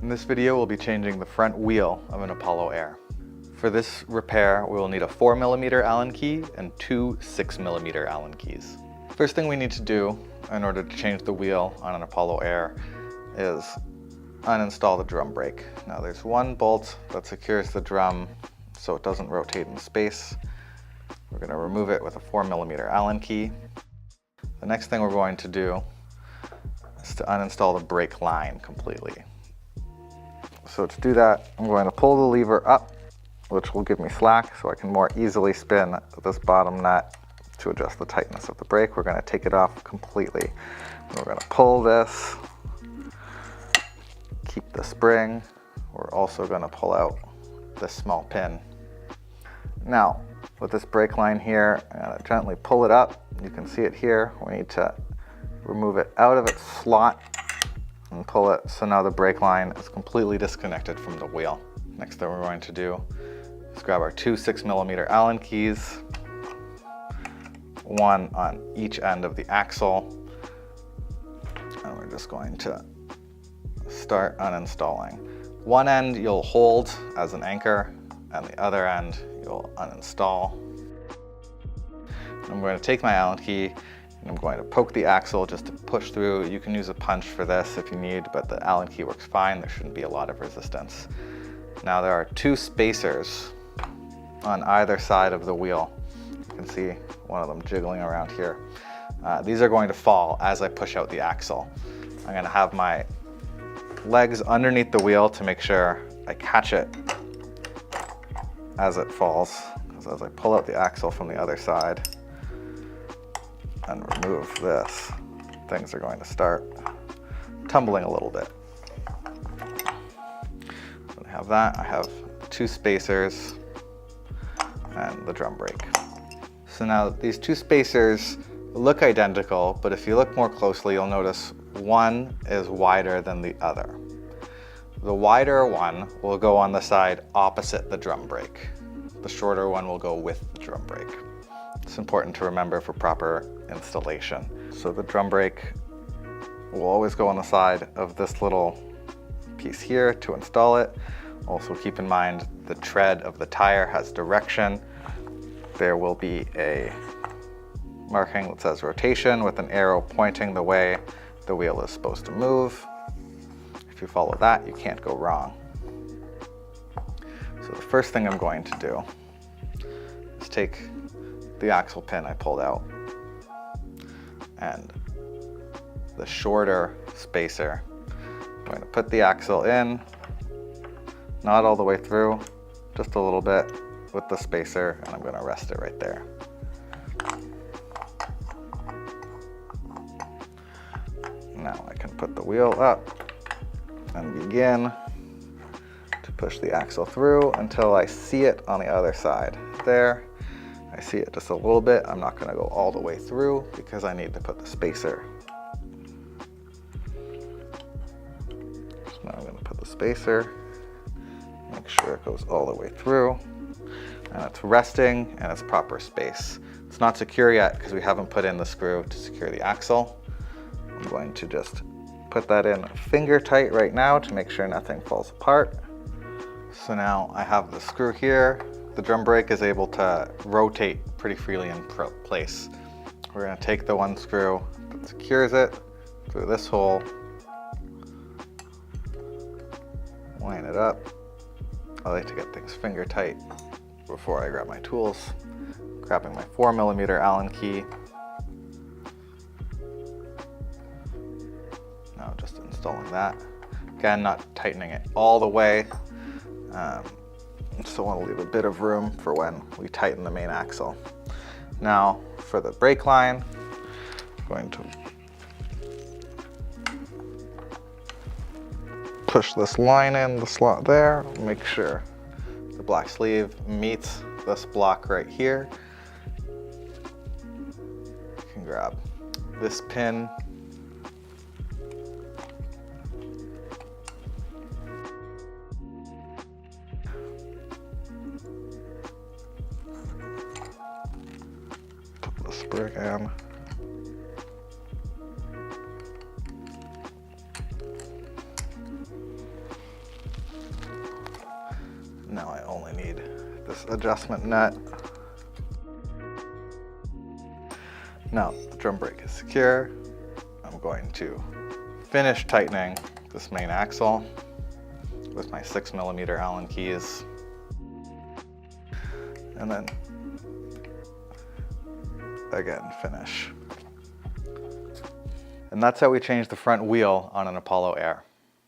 In this video, we'll be changing the front wheel of an Apollo Air. For this repair, we will need a 4mm Allen key and two 6mm Allen keys. First thing we need to do in order to change the wheel on an Apollo Air is uninstall the drum brake. Now there's one bolt that secures the drum so it doesn't rotate in space. We're going to remove it with a 4mm Allen key. The next thing we're going to do is to uninstall the brake line completely. So to do that, I'm going to pull the lever up, which will give me slack so I can more easily spin this bottom nut to adjust the tightness of the brake. We're going to take it off completely. We're going to pull this, keep the spring. We're also going to pull out this small pin. Now, with this brake line here, I'm going to gently pull it up. You can see it here. We need to remove it out of its slot and pull it so now the brake line is completely disconnected from the wheel. Next thing we're going to do is grab our two 6mm Allen keys, one on each end of the axle, and we're just going to start uninstalling. One end you'll hold as an anchor, and the other end you'll uninstall. I'm going to take my Allen key and I'm going to poke the axle just to push through. You can use a punch for this if you need, but the Allen key works fine. There shouldn't be a lot of resistance. Now there are two spacers on either side of the wheel. You can see one of them jiggling around here. These are going to fall as I push out the axle. I'm going to have my legs underneath the wheel to make sure I catch it as it falls. Because as I pull out the axle from the other side and remove this, things are going to start tumbling a little bit. So I have that. I have two spacers and the drum brake. So now these two spacers look identical, but if you look more closely, you'll notice one is wider than the other. The wider one will go on the side opposite the drum brake. The shorter one will go with the drum brake. It's important to remember for proper installation. So the drum brake will always go on the side of this little piece here to install it. Also keep in mind the tread of the tire has direction. There will be a marking that says rotation with an arrow pointing the way the wheel is supposed to move. If you follow that, you can't go wrong. So the first thing I'm going to do is take the axle pin I pulled out and the shorter spacer. I'm going to put the axle in, not all the way through, just a little bit with the spacer, and I'm going to rest it right there. Now I can put the wheel up and begin to push the axle through until I see it on the other side. There, I see it just a little bit. I'm not going to go all the way through because I need to put the spacer. So now I'm going to put the spacer, make sure it goes all the way through, and it's resting in its proper space. It's not secure yet because we haven't put in the screw to secure the axle. I'm going to just put that in finger tight right now to make sure nothing falls apart. So now I have the screw here. The drum brake is able to rotate pretty freely in place. We're going to take the one screw that secures it through this hole, line it up. I like to get things finger tight before I grab my tools. Grabbing my 4mm Allen key. Now just installing that. Again, not tightening it all the way. Still want to leave a bit of room for when we tighten the main axle. Now for the brake line, I'm going to push this line in the slot there, make sure the black sleeve meets this block right here. You can grab this pin . Put the spring in. I only need this adjustment nut. Now the drum brake is secure. I'm going to finish tightening this main axle with my 6mm Allen keys. And then again, finish. And that's how we change the front wheel on an Apollo Air.